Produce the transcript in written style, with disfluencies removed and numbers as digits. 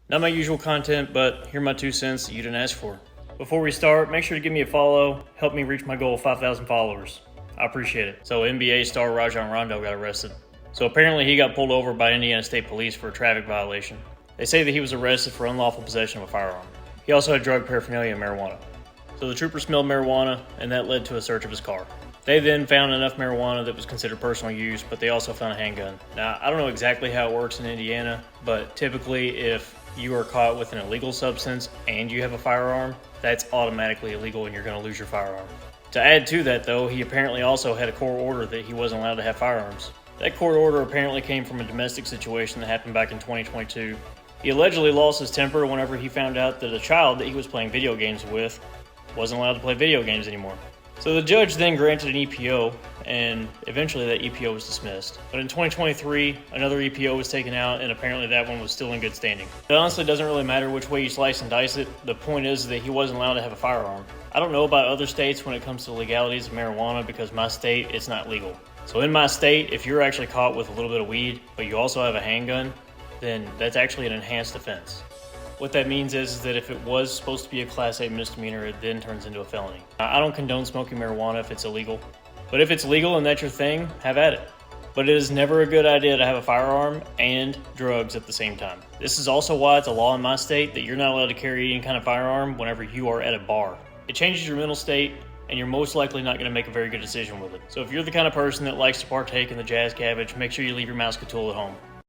Not my usual content, but here are my 2 cents that you didn't ask for. Before we start, make sure to give me a follow, help me reach my goal of 5,000 followers. I appreciate it. So NBA star Rajon Rondo got arrested. So apparently he got pulled over by Indiana State Police for a traffic violation. They say that he was arrested for unlawful possession of a firearm. He also had drug paraphernalia and marijuana. So the troopers smelled marijuana, and that led to a search of his car. They then found enough marijuana that was considered personal use, but they also found a handgun. Now, I don't know exactly how it works in Indiana, but typically if you are caught with an illegal substance and you have a firearm, that's automatically illegal and you're going to lose your firearm. To add to that though, he apparently also had a court order that he wasn't allowed to have firearms. That court order apparently came from a domestic situation that happened back in 2022. He allegedly lost his temper whenever he found out that a child that he was playing video games with wasn't allowed to play video games anymore. So the judge then granted an EPO, and eventually that EPO was dismissed. But in 2023, another EPO was taken out, and apparently that one was still in good standing. It honestly doesn't really matter which way you slice and dice it. The point is that he wasn't allowed to have a firearm. I don't know about other states when it comes to the legalities of marijuana, because my state, it's not legal. So in my state, if you're actually caught with a little bit of weed, but you also have a handgun, then that's actually an enhanced offense. What that means is that if it was supposed to be a Class A misdemeanor, it then turns into a felony. I don't condone smoking marijuana if it's illegal, but if it's legal and that's your thing, have at it. But it is never a good idea to have a firearm and drugs at the same time. This is also why it's a law in my state that you're not allowed to carry any kind of firearm whenever you are at a bar. It changes your mental state, and you're most likely not going to make a very good decision with it. So if you're the kind of person that likes to partake in the jazz cabbage, make sure you leave your mouse tool at home.